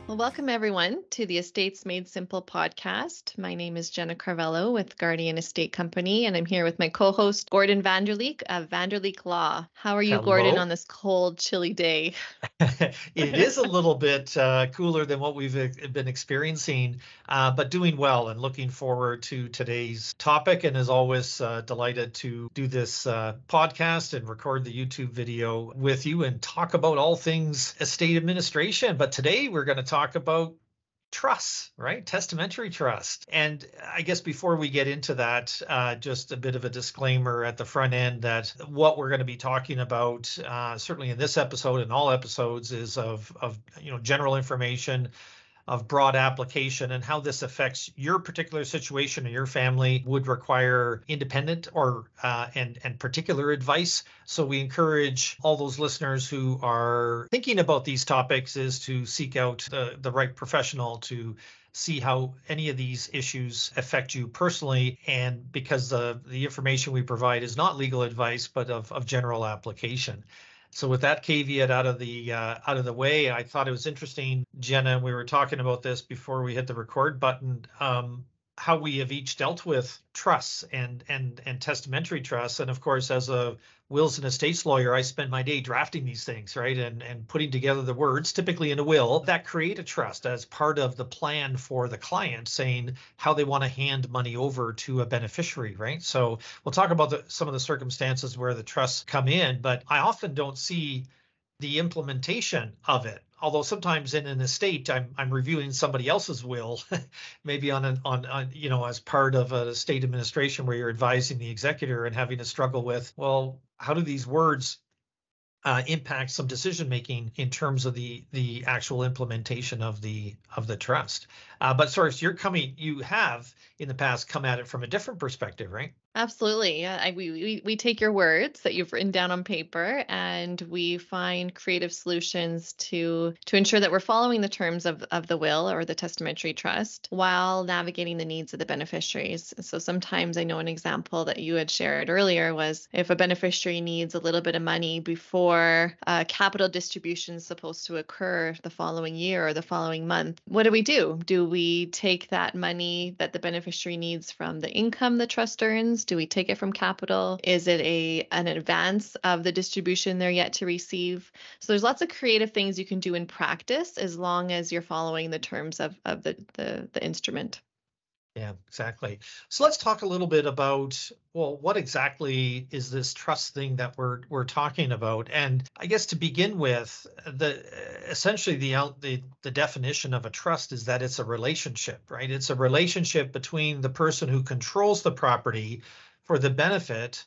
Well, welcome everyone to the Estates Made Simple podcast. My name is Jenna Carvello with Guardian Estate Company, and I'm here with my co-host Gordon Vanderleek of Vanderleek Law. How are you, Gordon, on Hello. this cold, chilly day? It is a little bit cooler than what we've been experiencing, but doing well and looking forward to today's topic. And as always, delighted to do this podcast and record the YouTube video with you and talk about all things estate administration. But today we're going to talk about trusts, right? Testamentary trust. And I guess before we get into that, just a bit of a disclaimer at the front end that what we're going to be talking about, certainly in this episode and all episodes, is of general information of broad application, and how this affects your particular situation or your family would require independent or and particular advice. So we encourage all those listeners who are thinking about these topics is to seek out the right professional to see how any of these issues affect you personally, and because the information we provide is not legal advice but of general application. So with that caveat out of the way, I thought it was interesting, Jenna, and we were talking about this before we hit the record button, how we have each dealt with trusts and testamentary trusts. And of course, as a wills and estates lawyer, I spend my day drafting these things, right? And putting together the words, typically in a will, that create a trust as part of the plan for the client, saying how they want to hand money over to a beneficiary, right? So we'll talk about some of the circumstances where the trusts come in, but I often don't see the implementation of it. Although sometimes in an estate, I'm reviewing somebody else's will, maybe on as part of a estate administration where you're advising the executor and having to struggle with, well, how do these words impact some decision making in terms of the actual implementation of the trust. But sorry, so you have in the past come at it from a different perspective, right? Absolutely. Yeah, we take your words that you've written down on paper, and we find creative solutions to ensure that we're following the terms of the will or the testamentary trust while navigating the needs of the beneficiaries. So sometimes, I know an example that you had shared earlier was if a beneficiary needs a little bit of money before capital distribution is supposed to occur the following year or the following month, what do? Do we take that money that the beneficiary needs from the income the trust earns? Do we take it from capital? Is it an advance of the distribution they're yet to receive? So there's lots of creative things you can do in practice as long as you're following the terms of the instrument. Yeah, exactly. So let's talk a little bit about, well, what exactly is this trust thing that we're talking about? And I guess to begin with, essentially the definition of a trust is that it's a relationship, right? It's a relationship between the person who controls the property for the benefit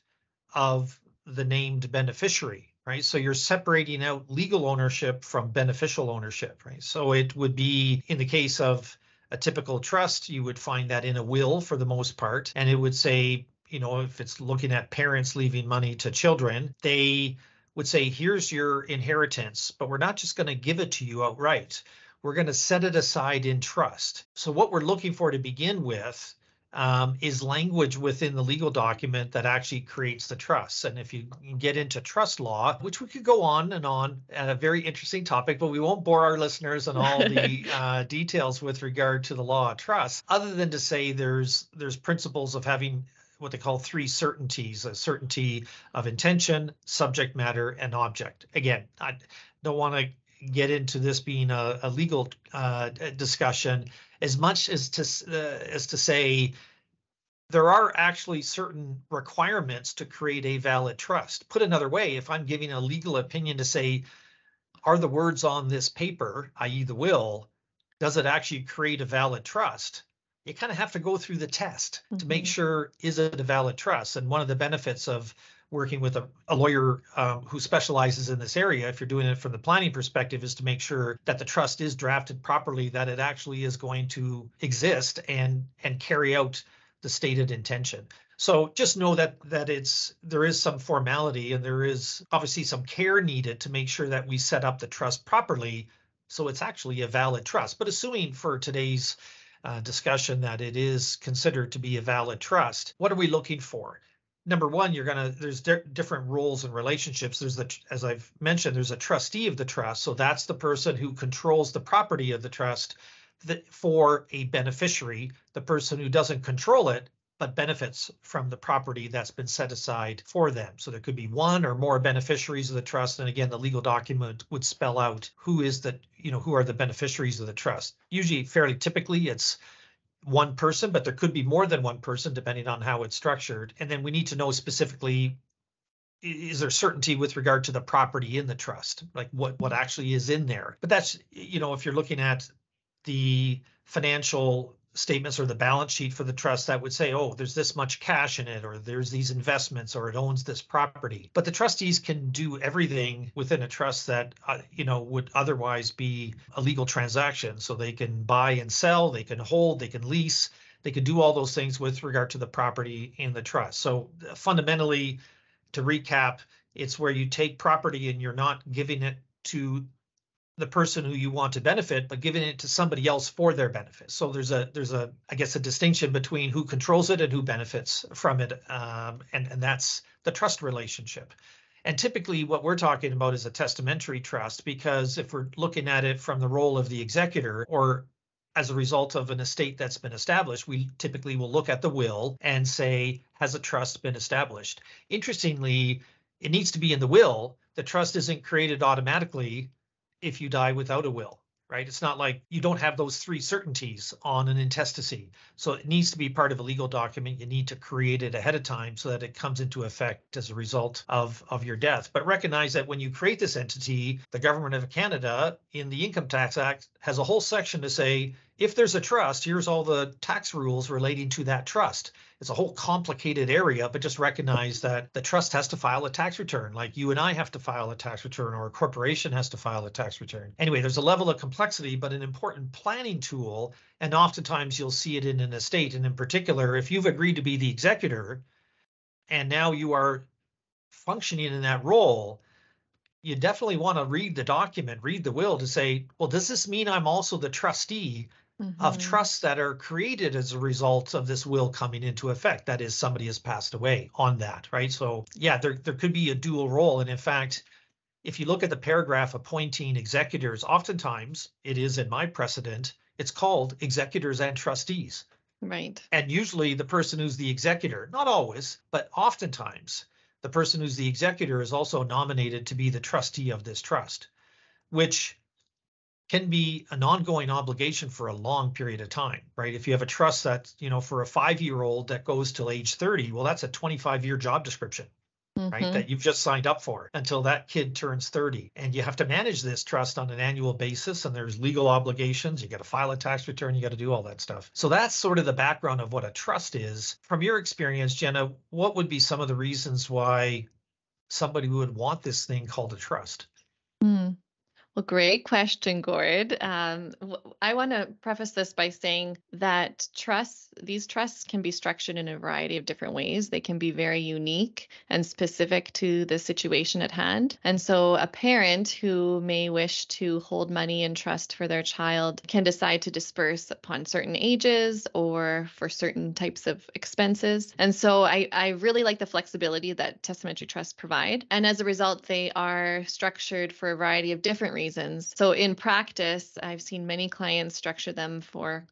of the named beneficiary, right? So you're separating out legal ownership from beneficial ownership, right? So it would be in the case of a typical trust, you would find that in a will for the most part. And it would say, if it's looking at parents leaving money to children, they would say, here's your inheritance, but we're not just going to give it to you outright. We're going to set it aside in trust. So what we're looking for to begin with is language within the legal document that actually creates the trust. And if you get into trust law, which we could go on and on, a very interesting topic, but we won't bore our listeners on all the details with regard to the law of trust, other than to say there's principles of having what they call three certainties: a certainty of intention, subject matter, and object. Again, I don't want to get into this being a legal discussion as much as to say there are actually certain requirements to create a valid trust. Put another way, if I'm giving a legal opinion to say, are the words on this paper, i.e. the will, does it actually create a valid trust? You kind of have to go through the test to make sure, is it a valid trust? And one of the benefits of working with a lawyer who specializes in this area, if you're doing it from the planning perspective, is to make sure that the trust is drafted properly, that it actually is going to exist and carry out the stated intention. So just know that there is some formality, and there is obviously some care needed to make sure that we set up the trust properly so it's actually a valid trust. But assuming for today's discussion that it is considered to be a valid trust, what are we looking for? number one, there's different roles and relationships. As I've mentioned, there's a trustee of the trust. So that's the person who controls the property of the trust for a beneficiary, the person who doesn't control it, but benefits from the property that's been set aside for them. So there could be one or more beneficiaries of the trust. And again, the legal document would spell out who are the beneficiaries of the trust. Usually, fairly typically, it's one person, but there could be more than one person depending on how it's structured. And then we need to know specifically, is there certainty with regard to the property in the trust, like what actually is in there? But that's, if you're looking at the financial statements or the balance sheet for the trust, that would say, oh, there's this much cash in it, or there's these investments, or it owns this property. But the trustees can do everything within a trust that would otherwise be a legal transaction. So they can buy and sell, they can hold, they can lease, they can do all those things with regard to the property in the trust. So fundamentally, to recap, it's where you take property and you're not giving it to the person who you want to benefit, but giving it to somebody else for their benefit. So there's a I guess a distinction between who controls it and who benefits from it, and that's the trust relationship. And typically, what we're talking about is a testamentary trust, because if we're looking at it from the role of the executor or as a result of an estate that's been established, we typically will look at the will and say, has a trust been established? Interestingly, it needs to be in the will. The trust isn't created automatically if you die without a will, right? It's not like you don't have those three certainties on an intestacy. So it needs to be part of a legal document. You need to create it ahead of time so that it comes into effect as a result of your death. But recognize that when you create this entity, the government of Canada in the Income Tax Act has a whole section to say, if there's a trust, here's all the tax rules relating to that trust. It's a whole complicated area, but just recognize that the trust has to file a tax return, like you and I have to file a tax return, or a corporation has to file a tax return. Anyway, there's a level of complexity, but an important planning tool. And oftentimes you'll see it in an estate. And in particular, if you've agreed to be the executor and now you are functioning in that role, you definitely want to read the document, read the will to say, well, does this mean I'm also the trustee of trusts that are created as a result of this will coming into effect? That is, somebody has passed away on that, right? So yeah, there could be a dual role. And in fact, if you look at the paragraph appointing executors, oftentimes it is in my precedent, it's called executors and trustees. Right. And usually the person who's the executor, not always, but oftentimes, the person who's the executor is also nominated to be the trustee of this trust, which can be an ongoing obligation for a long period of time, right? If you have a trust that's, for a 5-year-old that goes till age 30, well, that's a 25-year job description, right? That you've just signed up for until that kid turns 30. And you have to manage this trust on an annual basis, and there's legal obligations. You got to file a tax return. You got to do all that stuff. So that's sort of the background of what a trust is. From your experience, Jenna, what would be some of the reasons why somebody would want this thing called a trust? Well, great question, Gord. I want to preface this by saying that these trusts can be structured in a variety of different ways. They can be very unique and specific to the situation at hand. And so a parent who may wish to hold money in trust for their child can decide to disperse upon certain ages or for certain types of expenses. And so I really like the flexibility that testamentary trusts provide. And as a result, they are structured for a variety of different reasons. So in practice, I've seen many clients structure them for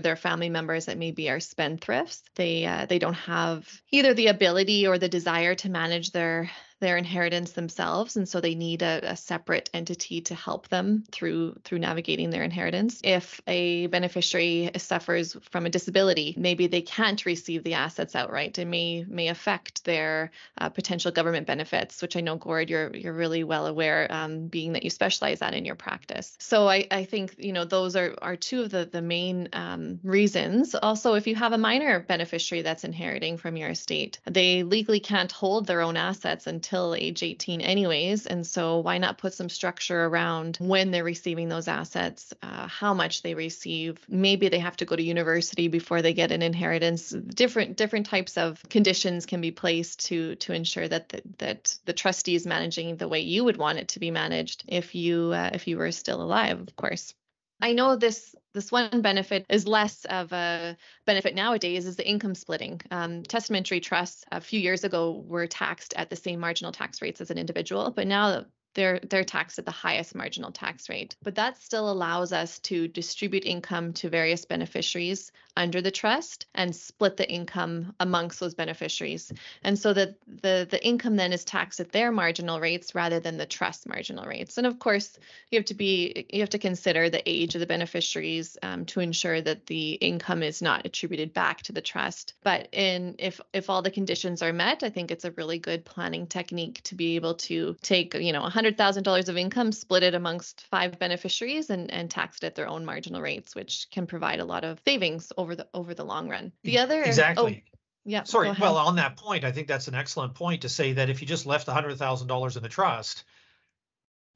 their family members that maybe are spendthrifts. They don't have either the ability or the desire to manage their inheritance themselves, and so they need a separate entity to help them through navigating their inheritance. If a beneficiary suffers from a disability, maybe they can't receive the assets outright. It may affect their potential government benefits, which I know, Gord, you're really well aware, being that you specialize that in your practice. So I think those are two of the main reasons. Also, if you have a minor beneficiary that's inheriting from your estate, they legally can't hold their own assets until age 18 anyways. And so why not put some structure around when they're receiving those assets, how much they receive. Maybe they have to go to university before they get an inheritance. Different types of conditions can be placed to ensure that the trustee is managing the way you would want it to be managed if you were still alive, of course. I know this one benefit is less of a benefit nowadays is the income splitting. Testamentary trusts a few years ago were taxed at the same marginal tax rates as an individual, but now they're taxed at the highest marginal tax rate. But that still allows us to distribute income to various beneficiaries under the trust and split the income amongst those beneficiaries. And so that the income then is taxed at their marginal rates rather than the trust marginal rates. And of course, you have to consider the age of the beneficiaries to ensure that the income is not attributed back to the trust. But if all the conditions are met, I think it's a really good planning technique to be able to take $100,000 of income, split it amongst 5 beneficiaries, and tax it at their own marginal rates, which can provide a lot of savings over the long run. The other Exactly. yeah, go Sorry. ahead. Well, on that point, I think that's an excellent point to say that if you just left $100,000 in the trust,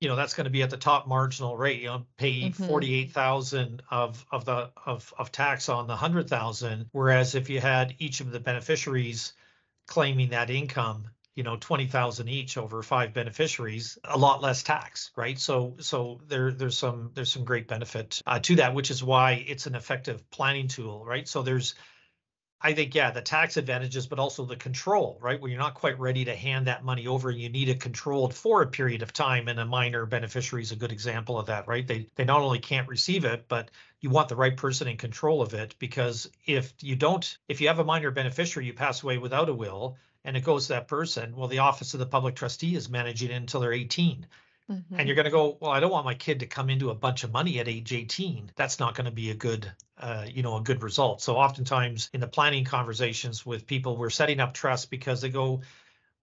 that's going to be at the top marginal rate. Pay 48,000 of tax on the 100,000. Whereas if you had each of the beneficiaries claiming that income, 20,000 each over 5 beneficiaries, a lot less tax, right? So there's some great benefit to that, which is why it's an effective planning tool, right? So I think, yeah, the tax advantages, but also the control, right? Where you're not quite ready to hand that money over. You need it controlled for a period of time. And a minor beneficiary is a good example of that, right? They not only can't receive it, but you want the right person in control of it. Because if you have a minor beneficiary, you pass away without a will, and it goes to that person, well, the office of the public trustee is managing it until they're 18. And you're going to go, well, I don't want my kid to come into a bunch of money at age 18. That's not going to be a good result. So oftentimes in the planning conversations with people, we're setting up trusts because they go,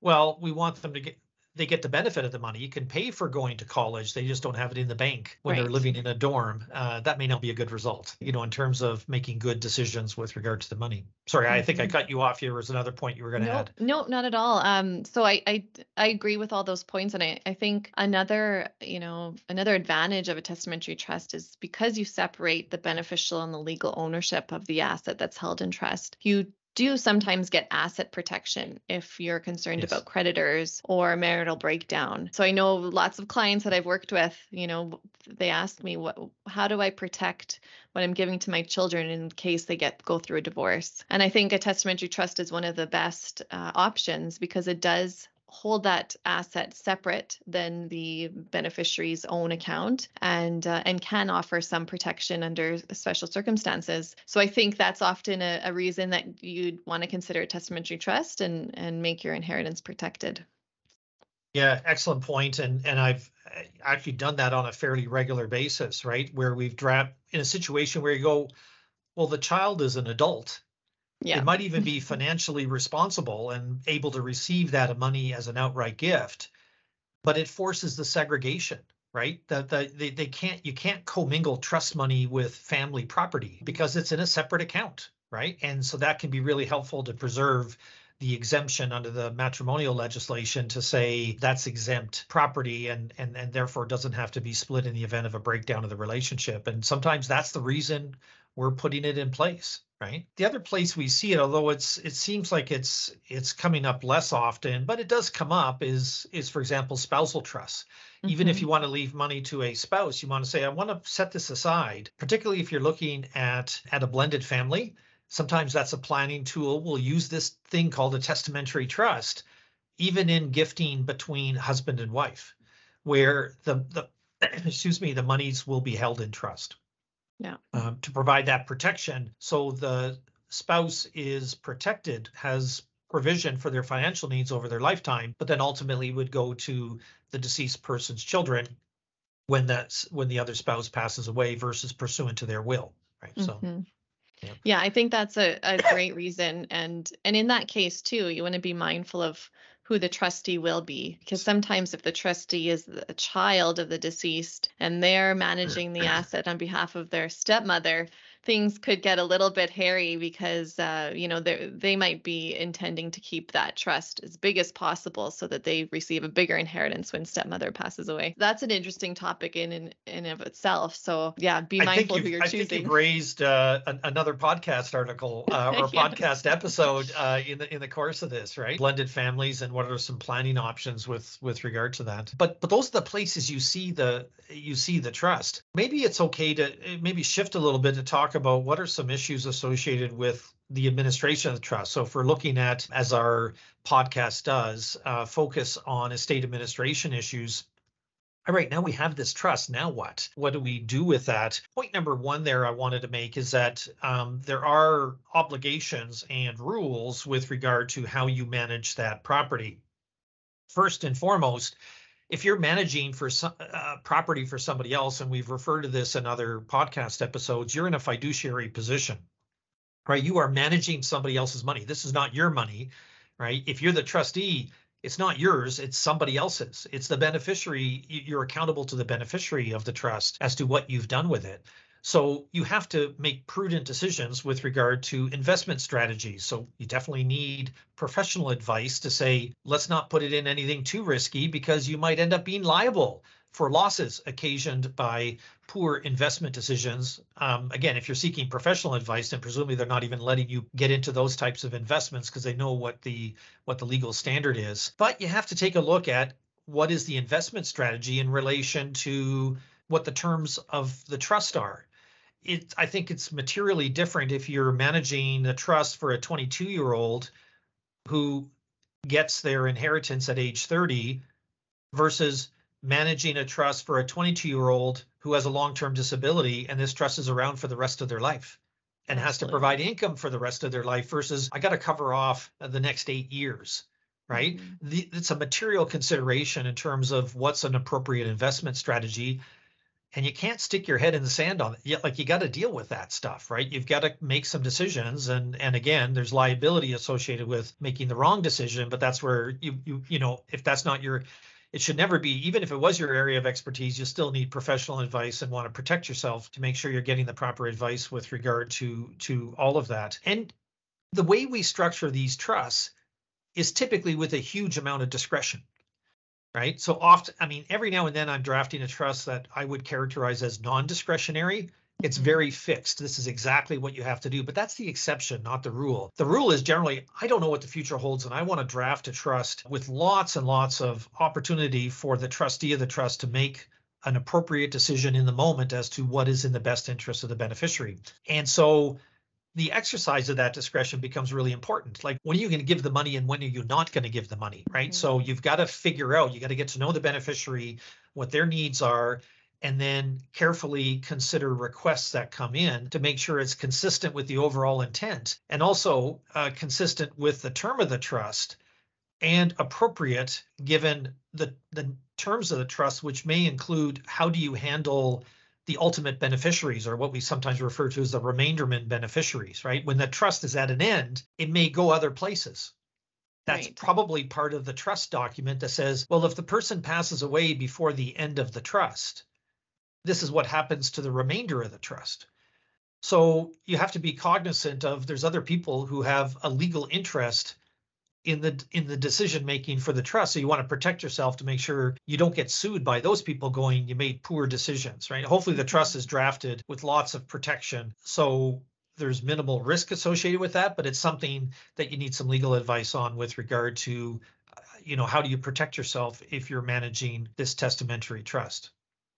well, we want them to they get the benefit of the money. You can pay for going to college. They just don't have it in the bank when they're living in a dorm. That may not be a good result, in terms of making good decisions with regard to the money. Sorry, I think I cut you off. Here was another point you were going to add. No, not at all. So I agree with all those points, and I think another advantage of a testamentary trust is because you separate the beneficial and the legal ownership of the asset that's held in trust. You do sometimes get asset protection if you're concerned about creditors or marital breakdown. So I know lots of clients that I've worked with, they ask me, how do I protect what I'm giving to my children in case they go through a divorce? And I think a testamentary trust is one of the best options because it does hold that asset separate than the beneficiary's own account and can offer some protection under special circumstances. So I think that's often a reason that you'd want to consider a testamentary trust and make your inheritance protected. Yeah, excellent point. And I've actually done that on a fairly regular basis, right? Where we've dropped in a situation where you go, well, the child is an adult. Yeah. They might even be financially responsible and able to receive that money as an outright gift, but it forces the segregation, right? You can't commingle trust money with family property because it's in a separate account, right? And so that can be really helpful to preserve the exemption under the matrimonial legislation to say that's exempt property and therefore doesn't have to be split in the event of a breakdown of the relationship. And sometimes that's the reason we're putting it in place, right? The other place we see it, although it seems like it's coming up less often, but it does come up, is for example, spousal trusts. Even if you want to leave money to a spouse, you want to say, I want to set this aside, particularly if you're looking at a blended family. Sometimes that's a planning tool. We'll use this thing called a testamentary trust, even in gifting between husband and wife, where the monies will be held in trust. Yeah. To provide that protection. So the spouse is protected, has provision for their financial needs over their lifetime, but then ultimately would go to the deceased person's children when the other spouse passes away versus pursuant to their will, right? So yeah, I think that's a great reason. And in that case too, you want to be mindful of who the trustee will be, because sometimes if the trustee is a child of the deceased and they're managing the asset on behalf of their stepmother, things could get a little bit hairy because, they might be intending to keep that trust as big as possible so that they receive a bigger inheritance when stepmother passes away. That's an interesting topic in of itself. So yeah, be mindful who you're I think you've choosing. raised another podcast article or Yes. podcast episode in the course of this, right? Blended families and what are some planning options with regard to that. But those are the places you see the trust. Maybe it's okay to maybe shift a little bit to talk about what are some issues associated with the administration of the trust. So if we're looking at, as our podcast does, focus on estate administration issues. All right, now we have this trust. Now what? What do we do with that? Point number one there I wanted to make is that there are obligations and rules with regard to how you manage that property. First and foremost, if you're managing for some property for somebody else, and we've referred to this in other podcast episodes, you're in a fiduciary position, right? You are managing somebody else's money. This is not your money, right? If you're the trustee, it's not yours, it's somebody else's. It's the beneficiary. You're accountable to the beneficiary of the trust as to what you've done with it. So you have to make prudent decisions with regard to investment strategies. So you definitely need professional advice to say, let's not put it in anything too risky because you might end up being liable for losses occasioned by poor investment decisions. Again, if you're seeking professional advice, then presumably they're not even letting you get into those types of investments because they know what the legal standard is. But you have to take a look at what is the investment strategy in relation to what the terms of the trust are. I think it's materially different if you're managing a trust for a 22-year-old who gets their inheritance at age 30 versus managing a trust for a 22-year-old who has a long-term disability, and this trust is around for the rest of their life and has to provide income for the rest of their life versus I got to cover off the next 8 years, right? Mm-hmm. It's a material consideration in terms of what's an appropriate investment strategy. And you can't stick your head in the sand on it. Like you got to deal with that stuff, right? You've got to make some decisions. And again, there's liability associated with making the wrong decision, but that's where if that's not your, it should never be, even if it was your area of expertise, you still need professional advice and want to protect yourself to make sure you're getting the proper advice with regard to all of that. And the way we structure these trusts is typically with a huge amount of discretion. Right. So often, I mean, every now and then I'm drafting a trust that I would characterize as non-discretionary. It's very fixed. This is exactly what you have to do, but that's the exception, not the rule. The rule is generally, I don't know what the future holds, and I want to draft a trust with lots and lots of opportunity for the trustee of the trust to make an appropriate decision in the moment as to what is in the best interest of the beneficiary. And so the exercise of that discretion becomes really important. Like, when are you going to give the money and when are you not going to give the money, right? So you've got to figure out, you got to get to know the beneficiary, what their needs are, and then carefully consider requests that come in to make sure it's consistent with the overall intent and also consistent with the term of the trust and appropriate given the terms of the trust, which may include how do you handle the ultimate beneficiaries, or what we sometimes refer to as the remainderment beneficiaries, right? When the trust is at an end, it may go other places. That's probably part of the trust document that says, well, if the person passes away before the end of the trust, this is what happens to the remainder of the trust. So you have to be cognizant of there's other people who have a legal interest in the decision making for the trust. So you want to protect yourself to make sure you don't get sued by those people going, you made poor decisions, right? Hopefully the trust is drafted with lots of protection, so there's minimal risk associated with that, but it's something that you need some legal advice on with regard to, how do you protect yourself if you're managing this testamentary trust?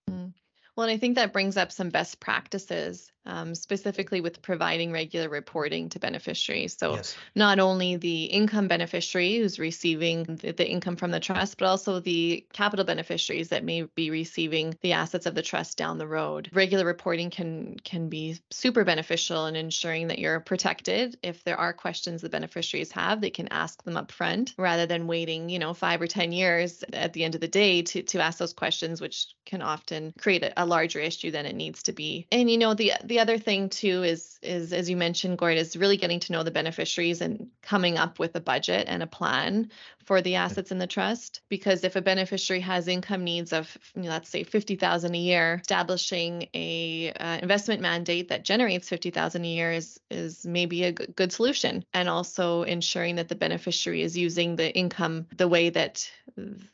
Well, and I think that brings up some best practices, specifically with providing regular reporting to beneficiaries. So not only the income beneficiary who's receiving the income from the trust, but also the capital beneficiaries that may be receiving the assets of the trust down the road. Regular reporting can be super beneficial in ensuring that you're protected. If there are questions the beneficiaries have, they can ask them up front rather than waiting, 5 or 10 years at the end of the day to ask those questions, which can often create a larger issue than it needs to be. And the other thing too is as you mentioned, Gord, is really getting to know the beneficiaries and coming up with a budget and a plan for the assets in the trust. Because if a beneficiary has income needs of, let's say, 50,000 a year, establishing a investment mandate that generates 50,000 a year is maybe a good solution. And also ensuring that the beneficiary is using the income the way that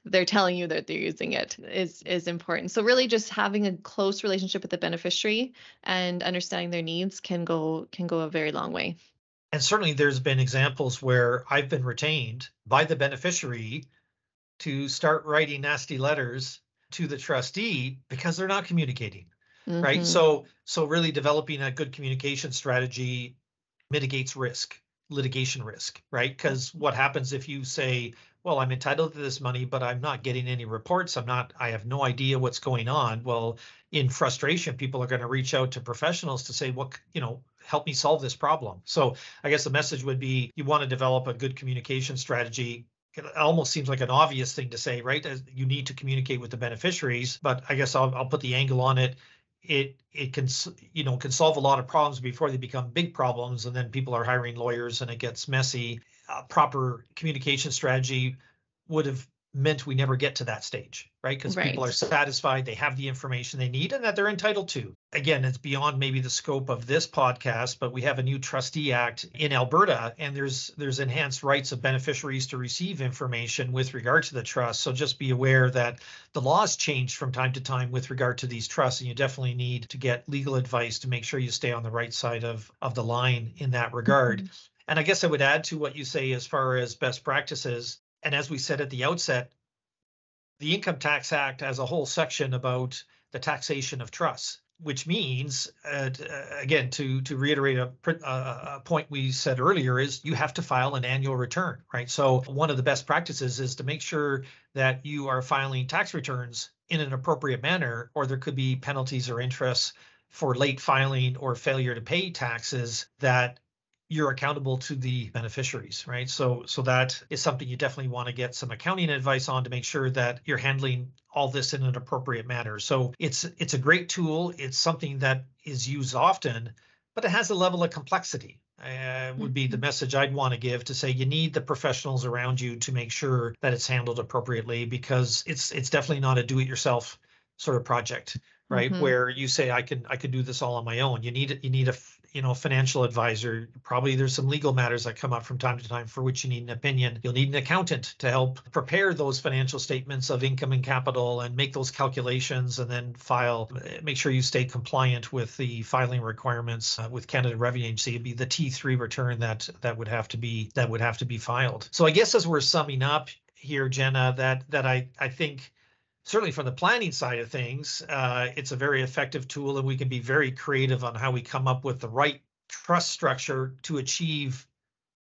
they're telling you that they're using it is important. So really just having a close relationship with the beneficiary and understanding their needs can go a very long way. And certainly there's been examples where I've been retained by the beneficiary to start writing nasty letters to the trustee because they're not communicating, right? Mm-hmm. So really developing a good communication strategy mitigates risk, litigation risk, right? Because what happens if you say, well, I'm entitled to this money, but I'm not getting any reports. I have no idea what's going on. Well, in frustration, people are going to reach out to professionals to say, what, help me solve this problem. So I guess the message would be you want to develop a good communication strategy. It almost seems like an obvious thing to say, right? You need to communicate with the beneficiaries, but I guess I'll put the angle on it. It can solve a lot of problems before they become big problems, and then people are hiring lawyers and it gets messy. Proper communication strategy would have meant we never get to that stage, right? Because people are satisfied, they have the information they need and that they're entitled to. Again, it's beyond maybe the scope of this podcast, but we have a new trustee act in Alberta, and there's enhanced rights of beneficiaries to receive information with regard to the trust. So just be aware that the laws change from time to time with regard to these trusts, and you definitely need to get legal advice to make sure you stay on the right side of the line in that regard. Mm-hmm. And I guess I would add to what you say as far as best practices. And as we said at the outset, the Income Tax Act has a whole section about the taxation of trusts, which means, again, to reiterate a point we said earlier, is you have to file an annual return, right? So one of the best practices is to make sure that you are filing tax returns in an appropriate manner, or there could be penalties or interests for late filing or failure to pay taxes that you're accountable to the beneficiaries, right? So that is something you definitely want to get some accounting advice on to make sure that you're handling all this in an appropriate manner. So it's a great tool. It's something that is used often, but it has a level of complexity. Would be the message I'd want to give, to say you need the professionals around you to make sure that it's handled appropriately, because it's definitely not a do-it-yourself sort of project, right? Mm-hmm. Where you say I could do this all on my own. You need a financial advisor. Probably there's some legal matters that come up from time to time for which you need an opinion. You'll need an accountant to help prepare those financial statements of income and capital and make those calculations, and then make sure you stay compliant with the filing requirements with Canada Revenue Agency. It'd be the T3 return that would have to be filed. So I guess as we're summing up here, Jenna, that I think, certainly from the planning side of things, it's a very effective tool, and we can be very creative on how we come up with the right trust structure to achieve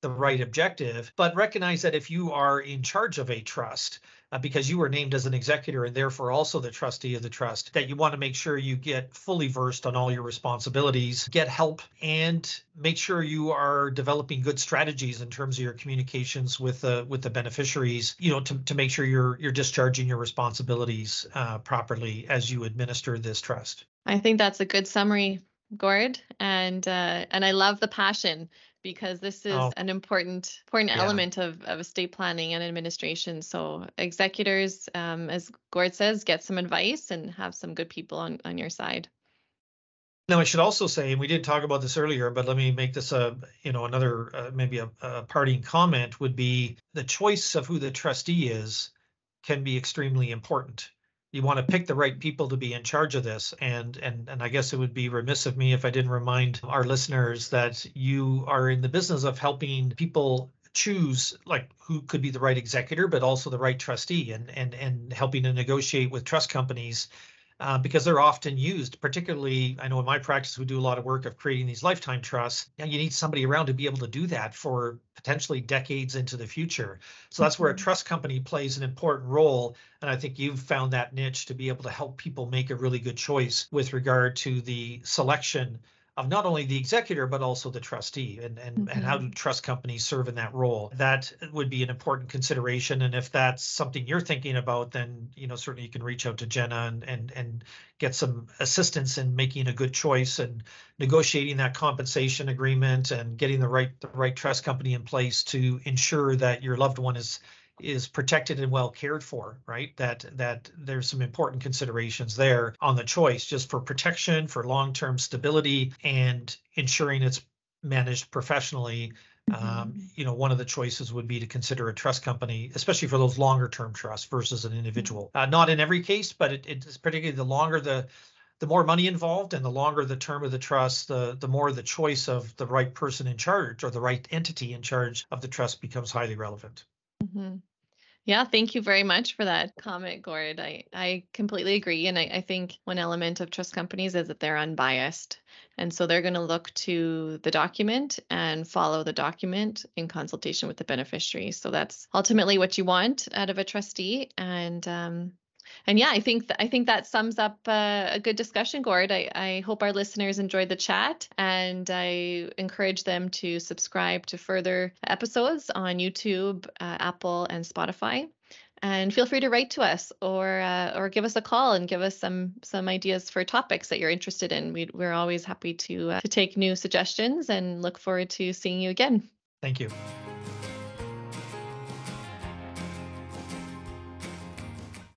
the right objective. But recognize that if you are in charge of a trust, because you were named as an executor and therefore also the trustee of the trust, that you want to make sure you get fully versed on all your responsibilities, get help, and make sure you are developing good strategies in terms of your communications with the beneficiaries, to make sure you're discharging your responsibilities properly as you administer this trust. I think that's a good summary, Gord, and I love the passion, because this is an important element of estate planning and administration. So executors, as Gord says, get some advice and have some good people on your side. Now, I should also say, and we did talk about this earlier, but let me make this another maybe a parting comment, would be the choice of who the trustee is can be extremely important. You want to pick the right people to be in charge of this. And I guess it would be remiss of me if I didn't remind our listeners that you are in the business of helping people choose who could be the right executor, but also the right trustee, and helping to negotiate with trust companies. Because they're often used, particularly, I know in my practice, we do a lot of work of creating these lifetime trusts. And you need somebody around to be able to do that for potentially decades into the future. So that's where a trust company plays an important role. And I think you've found that niche to be able to help people make a really good choice with regard to the selection of not only the executor, but also the trustee, and how do trust companies serve in that role. That would be an important consideration. And if that's something you're thinking about, then, certainly you can reach out to Jenna and get some assistance in making a good choice and negotiating that compensation agreement and getting the right trust company in place to ensure that your loved one is is protected and well cared for, right? That there's some important considerations there on the choice, just for protection, for long-term stability, and ensuring it's managed professionally. One of the choices would be to consider a trust company, especially for those longer term trusts versus an individual. Not in every case, but it's particularly the more money involved and the longer the term of the trust, the more the choice of the right person in charge or the right entity in charge of the trust becomes highly relevant. Mm-hmm. Yeah, thank you very much for that comment, Gord. I completely agree. And I think one element of trust companies is that they're unbiased. And so they're going to look to the document and follow the document in consultation with the beneficiary. So that's ultimately what you want out of a trustee. And yeah, I think that sums up a good discussion, Gord. I hope our listeners enjoyed the chat, and I encourage them to subscribe to further episodes on YouTube, Apple, and Spotify. And feel free to write to us or give us a call and give us some ideas for topics that you're interested in. We're always happy to take new suggestions and look forward to seeing you again. Thank you.